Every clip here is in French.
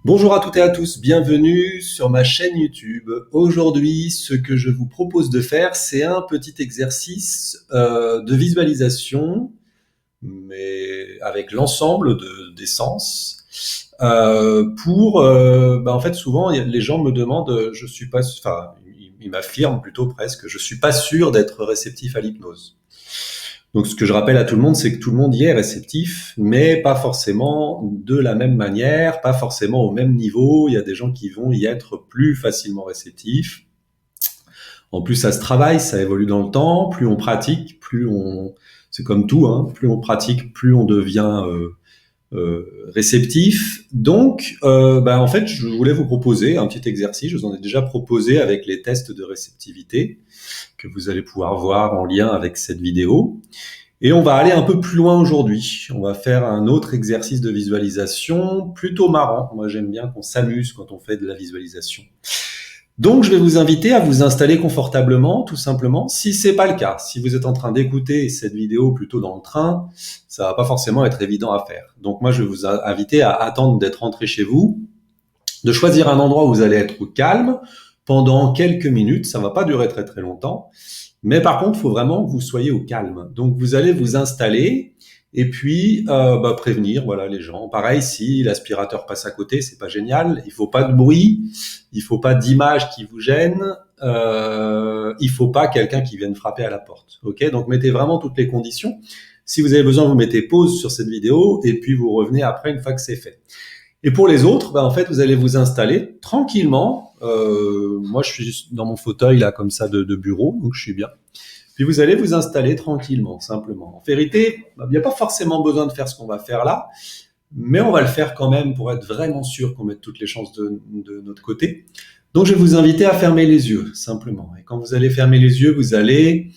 Bonjour à toutes et à tous, bienvenue sur ma chaîne YouTube. Aujourd'hui, ce que je vous propose de faire, c'est un petit exercice de visualisation, mais avec l'ensemble des sens. En fait, souvent, les gens me demandent, je suis pas, enfin, ils m'affirment plutôt presque, je suis pas sûr d'être réceptif à l'hypnose. Donc, ce que je rappelle à tout le monde, c'est que tout le monde y est réceptif, mais pas forcément de la même manière, pas forcément au même niveau. Il y a des gens qui vont y être plus facilement réceptifs. En plus, ça se travaille, ça évolue dans le temps. Plus on pratique, c'est comme tout, hein, plus on pratique, plus on devient réceptif. Donc, en fait, je voulais vous proposer un petit exercice. Je vous en ai déjà proposé avec les tests de réceptivité que vous allez pouvoir voir en lien avec cette vidéo. Et on va aller un peu plus loin aujourd'hui. On va faire un autre exercice de visualisation plutôt marrant. Moi, j'aime bien qu'on s'amuse quand on fait de la visualisation. Donc, je vais vous inviter à vous installer confortablement, tout simplement. Si c'est pas le cas, si vous êtes en train d'écouter cette vidéo plutôt dans le train, ça va pas forcément être évident à faire. Donc, moi, je vais vous inviter à attendre d'être rentré chez vous, de choisir un endroit où vous allez être au calme pendant quelques minutes. Ça va pas durer très très longtemps. Mais par contre, il faut vraiment que vous soyez au calme. Donc, vous allez vous installer et puis prévenir les gens. Pareil, si l'aspirateur passe à côté, c'est pas génial. Il faut pas de bruit, il faut pas d'image qui vous gêne, il faut pas quelqu'un qui vienne frapper à la porte. Ok, donc mettez vraiment toutes les conditions. Si vous avez besoin, vous mettez pause sur cette vidéo et puis vous revenez après une fois que c'est fait. Et pour les autres, en fait, vous allez vous installer tranquillement. Moi, je suis dans mon fauteuil là, comme ça, de bureau, donc je suis bien. Puis vous allez vous installer tranquillement, simplement. En vérité, il n'y a pas forcément besoin de faire ce qu'on va faire là, mais on va le faire quand même pour être vraiment sûr qu'on mette toutes les chances de notre côté. Donc, je vais vous inviter à fermer les yeux, simplement. Et quand vous allez fermer les yeux, vous allez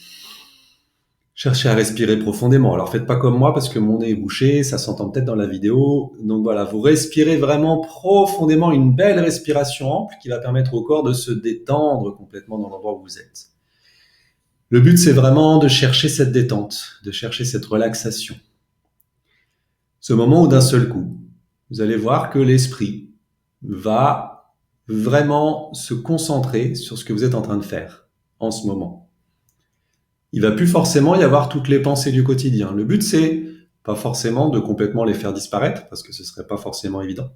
cherchez à respirer profondément. Alors faites pas comme moi parce que mon nez est bouché, ça s'entend peut-être dans la vidéo. Donc voilà, vous respirez vraiment profondément, une belle respiration ample qui va permettre au corps de se détendre complètement dans l'endroit où vous êtes. Le but, c'est vraiment de chercher cette détente, de chercher cette relaxation. Ce moment où d'un seul coup, vous allez voir que l'esprit va vraiment se concentrer sur ce que vous êtes en train de faire en ce moment. Il va plus forcément y avoir toutes les pensées du quotidien. Le but, c'est pas forcément de complètement les faire disparaître, parce que ce serait pas forcément évident,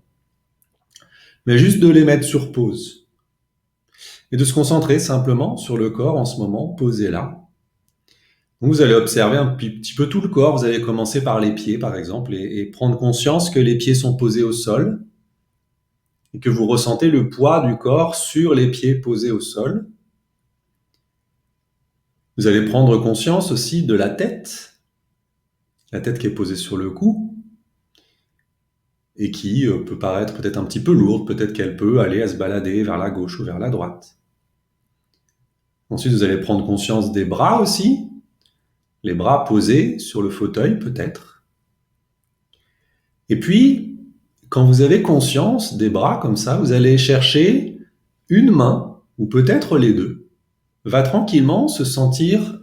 mais juste de les mettre sur pause et de se concentrer simplement sur le corps en ce moment, posé là. Donc vous allez observer un petit peu tout le corps. Vous allez commencer par les pieds, par exemple, et prendre conscience que les pieds sont posés au sol et que vous ressentez le poids du corps sur les pieds posés au sol. Vous allez prendre conscience aussi de la tête qui est posée sur le cou et qui peut paraître peut-être un petit peu lourde, peut-être qu'elle peut aller à se balader vers la gauche ou vers la droite. Ensuite, vous allez prendre conscience des bras aussi, les bras posés sur le fauteuil peut-être. Et puis, quand vous avez conscience des bras comme ça, vous allez chercher une main, ou peut-être les deux, va tranquillement se sentir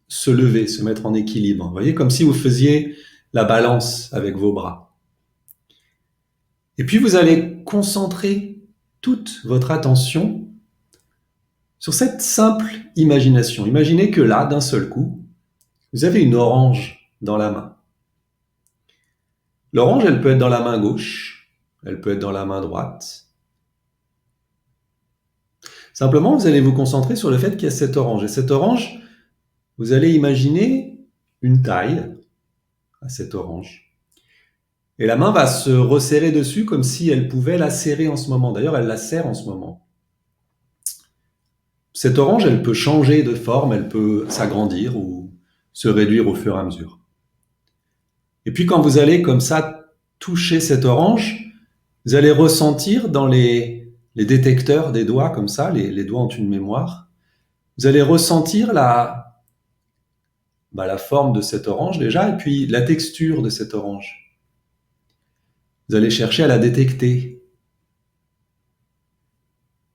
se lever, se mettre en équilibre. Vous voyez, comme si vous faisiez la balance avec vos bras. Et puis vous allez concentrer toute votre attention sur cette simple imagination. Imaginez que là, d'un seul coup, vous avez une orange dans la main. L'orange, elle peut être dans la main gauche, elle peut être dans la main droite. Simplement, vous allez vous concentrer sur le fait qu'il y a cette orange. Et cette orange, vous allez imaginer une taille à cette orange. Et la main va se resserrer dessus comme si elle pouvait la serrer en ce moment. D'ailleurs, elle la serre en ce moment. Cette orange, elle peut changer de forme, elle peut s'agrandir ou se réduire au fur et à mesure. Et puis quand vous allez comme ça toucher cette orange, vous allez ressentir dans les détecteurs des doigts comme ça, les doigts ont une mémoire, vous allez ressentir la forme de cette orange déjà et puis la texture de cette orange. Vous allez chercher à la détecter.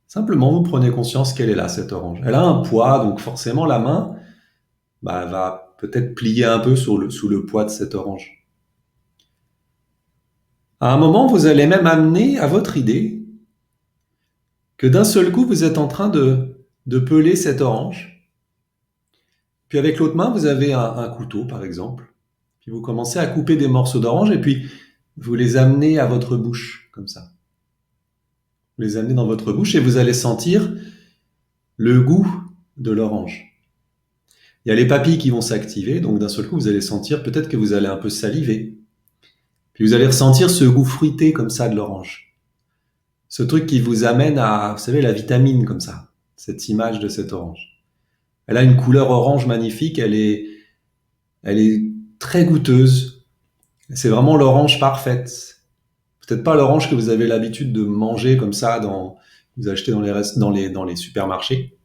Simplement, vous prenez conscience qu'elle est là, cette orange. Elle a un poids, donc forcément la main va peut-être plier un peu sous le poids de cette orange. À un moment, vous allez même amener à votre idée que d'un seul coup, vous êtes en train de peler cette orange. Puis avec l'autre main, vous avez un couteau, par exemple. Puis vous commencez à couper des morceaux d'orange et puis vous les amenez à votre bouche, comme ça. Vous les amenez dans votre bouche et vous allez sentir le goût de l'orange. Il y a les papilles qui vont s'activer, donc d'un seul coup, vous allez sentir peut-être que vous allez un peu saliver. Puis vous allez ressentir ce goût fruité comme ça de l'orange. Ce truc qui vous amène à, vous savez, la vitamine comme ça, cette image de cette orange. Elle a une couleur orange magnifique, elle est très goûteuse. C'est vraiment l'orange parfaite. Peut-être pas l'orange que vous avez l'habitude de manger comme ça, vous achetez dans les supermarchés.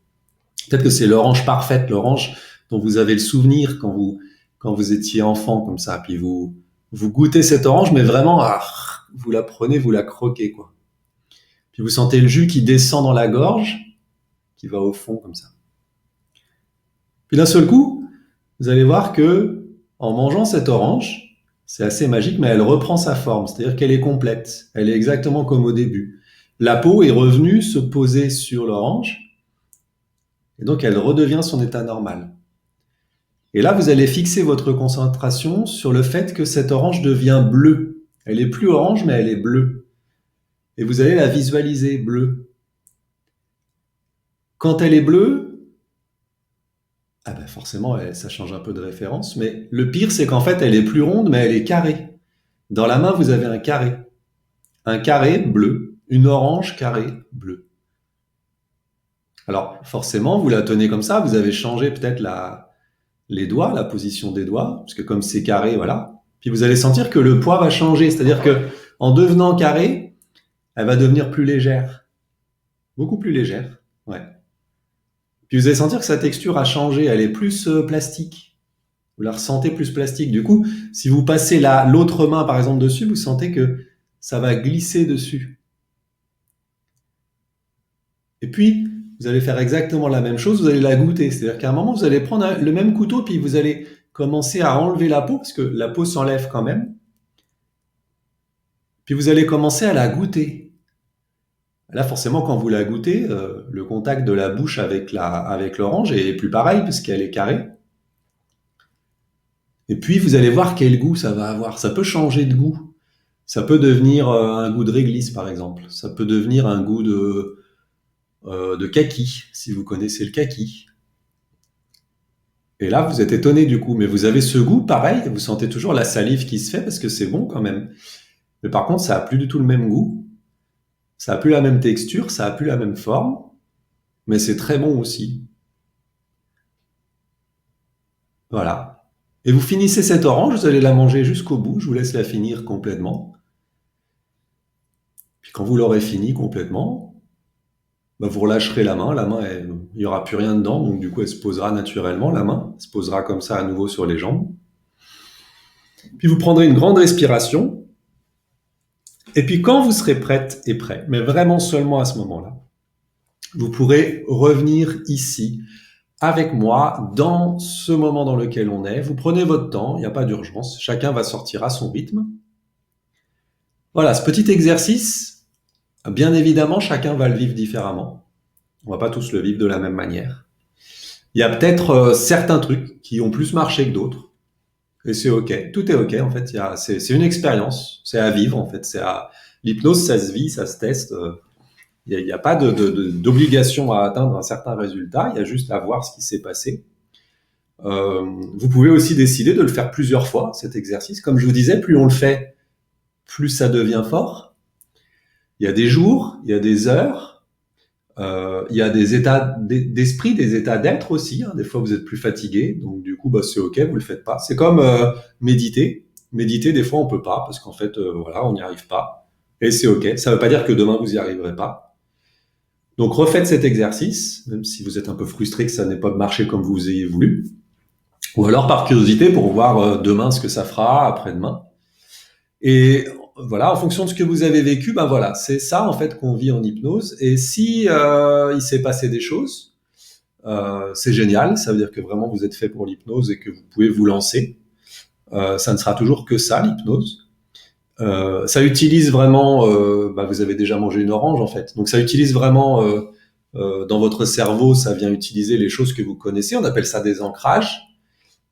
Peut-être que c'est l'orange parfaite, l'orange dont vous avez le souvenir quand vous étiez enfant comme ça. Puis vous goûtez cette orange, mais vraiment, vous la prenez, vous la croquez, quoi. Puis vous sentez le jus qui descend dans la gorge, qui va au fond comme ça. Puis d'un seul coup, vous allez voir que en mangeant cette orange, c'est assez magique, mais elle reprend sa forme, c'est-à-dire qu'elle est complète. Elle est exactement comme au début. La peau est revenue se poser sur l'orange, et donc elle redevient son état normal. Et là, vous allez fixer votre concentration sur le fait que cette orange devient bleue. Elle est plus orange, mais elle est bleue. Et vous allez la visualiser bleue. Quand elle est bleue, ah ben forcément, ça change un peu de référence, mais le pire, c'est qu'en fait, elle est plus ronde, mais elle est carrée. Dans la main, vous avez un carré. Un carré bleu, une orange carrée bleue. Alors, forcément, vous la tenez comme ça, vous avez changé peut-être les doigts, la position des doigts, parce que comme c'est carré, voilà. Puis vous allez sentir que le poids va changer, c'est-à-dire que en devenant carré, elle va devenir plus légère, beaucoup plus légère, ouais. Puis vous allez sentir que sa texture a changé, elle est plus plastique. Vous la ressentez plus plastique. Du coup, si vous passez l'autre main par exemple dessus, vous sentez que ça va glisser dessus. Et puis, vous allez faire exactement la même chose, vous allez la goûter. C'est-à-dire qu'à un moment, vous allez prendre le même couteau, puis vous allez commencer à enlever la peau, parce que la peau s'enlève quand même. Puis vous allez commencer à la goûter. Là, forcément, quand vous la goûtez, le contact de la bouche avec l'orange est plus pareil, parce qu'elle est carrée. Et puis, vous allez voir quel goût ça va avoir. Ça peut changer de goût. Ça peut devenir un goût de réglisse, par exemple. Ça peut devenir un goût de kaki, si vous connaissez le kaki. Et là, vous êtes étonné du coup, mais vous avez ce goût pareil, vous sentez toujours la salive qui se fait parce que c'est bon quand même. Mais par contre, ça a plus du tout le même goût, ça a plus la même texture, ça a plus la même forme, mais c'est très bon aussi. Voilà. Et vous finissez cette orange, vous allez la manger jusqu'au bout, je vous laisse la finir complètement. Puis quand vous l'aurez fini complètement, bah vous relâcherez la main, il n'y aura plus rien dedans, donc du coup elle se posera naturellement, la main, elle se posera comme ça à nouveau sur les jambes. Puis vous prendrez une grande respiration, et puis quand vous serez prête et prêt, mais vraiment seulement à ce moment-là, vous pourrez revenir ici avec moi dans ce moment dans lequel on est. Vous prenez votre temps, il n'y a pas d'urgence, chacun va sortir à son rythme. Voilà, ce petit exercice, bien évidemment, chacun va le vivre différemment. On va pas tous le vivre de la même manière. Il y a peut-être certains trucs qui ont plus marché que d'autres. Et c'est ok, tout est ok en fait. C'est une expérience, c'est à vivre en fait. L'hypnose, ça se vit, ça se teste. Il n'y a pas d'obligation à atteindre un certain résultat. Il y a juste à voir ce qui s'est passé. Vous pouvez aussi décider de le faire plusieurs fois cet exercice. Comme je vous disais, plus on le fait, plus ça devient fort. Il y a des jours, il y a des heures. Il y a des états d'esprit, des états d'être aussi. Hein. Des fois, vous êtes plus fatigué, donc du coup, bah, c'est ok, vous le faites pas. C'est comme méditer. Méditer, des fois, on peut pas parce qu'en fait, voilà, on n'y arrive pas. Et c'est ok. Ça veut pas dire que demain vous y arriverez pas. Donc, refaites cet exercice, même si vous êtes un peu frustré que ça n'ait pas marché comme vous ayez voulu. Ou alors par curiosité pour voir demain ce que ça fera, après-demain. Et voilà, en fonction de ce que vous avez vécu, ben voilà, c'est ça en fait qu'on vit en hypnose. Et si il s'est passé des choses, c'est génial. Ça veut dire que vraiment vous êtes fait pour l'hypnose et que vous pouvez vous lancer. Ça ne sera toujours que ça, l'hypnose. Ça utilise vraiment, vous avez déjà mangé une orange en fait, donc ça utilise vraiment dans votre cerveau, ça vient utiliser les choses que vous connaissez. On appelle ça des ancrages.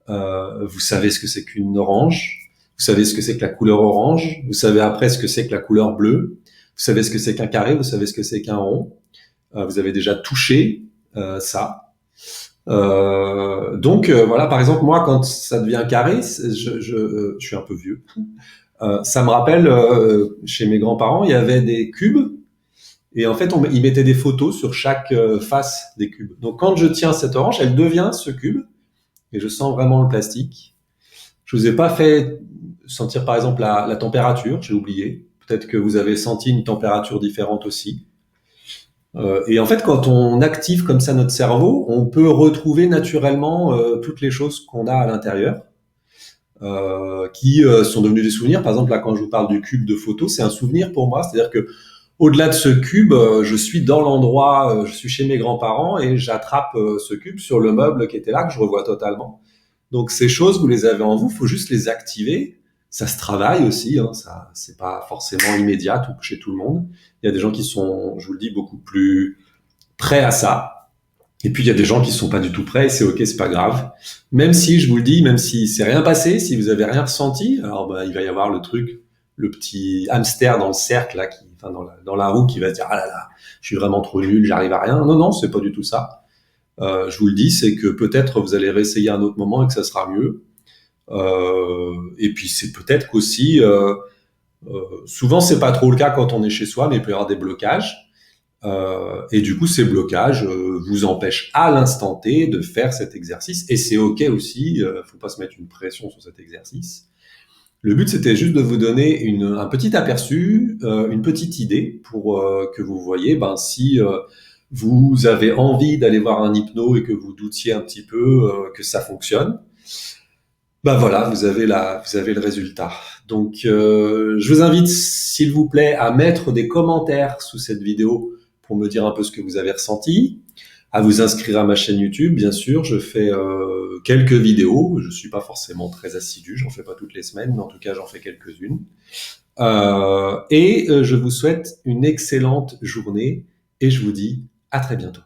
Vous savez ce que c'est qu'une orange, vous savez ce que c'est que la couleur orange, vous savez après ce que c'est que la couleur bleue, vous savez ce que c'est qu'un carré, vous savez ce que c'est qu'un rond. Vous avez déjà touché ça. Voilà, par exemple, moi, quand ça devient carré, je suis un peu vieux. Ça me rappelle, chez mes grands-parents, il y avait des cubes et en fait, ils mettaient des photos sur chaque face des cubes. Donc, quand je tiens cette orange, elle devient ce cube et je sens vraiment le plastique. Je vous ai pas fait sentir, par exemple, la température, j'ai oublié. Peut-être que vous avez senti une température différente aussi. Et en fait, quand on active comme ça notre cerveau, on peut retrouver naturellement toutes les choses qu'on a à l'intérieur, qui sont devenues des souvenirs. Par exemple, là, quand je vous parle du cube de photo, c'est un souvenir pour moi. C'est-à-dire que au-delà de ce cube, je suis dans l'endroit, je suis chez mes grands-parents et j'attrape ce cube sur le meuble qui était là, que je revois totalement. Donc ces choses, vous les avez en vous, faut juste les activer. Ça se travaille aussi, hein, ça, c'est pas forcément immédiat chez tout le monde. Il y a des gens qui sont, je vous le dis, beaucoup plus prêts à ça. Et puis il y a des gens qui sont pas du tout prêts, et c'est ok, c'est pas grave. Même si, je vous le dis, même si c'est rien passé, si vous avez rien ressenti, alors il va y avoir le truc, le petit hamster dans le cercle là, dans la roue, qui va se dire ah là là, je suis vraiment trop nul, j'arrive à rien. Non non, c'est pas du tout ça. Je vous le dis, c'est que peut-être vous allez réessayer à un autre moment et que ça sera mieux. Et puis c'est peut-être qu'aussi, souvent c'est pas trop le cas quand on est chez soi, mais il peut y avoir des blocages. Et du coup, ces blocages vous empêchent à l'instant T de faire cet exercice. Et c'est ok aussi, faut pas se mettre une pression sur cet exercice. Le but, c'était juste de vous donner un petit aperçu, une petite idée pour que vous voyez, si vous avez envie d'aller voir un hypno et que vous doutiez un petit peu que ça fonctionne, voilà, vous avez le résultat. Donc, je vous invite, s'il vous plaît, à mettre des commentaires sous cette vidéo pour me dire un peu ce que vous avez ressenti, à vous inscrire à ma chaîne YouTube, bien sûr. Je fais quelques vidéos. Je suis pas forcément très assidu, j'en fais pas toutes les semaines, mais en tout cas, j'en fais quelques-unes. Je vous souhaite une excellente journée et je vous dis à très bientôt.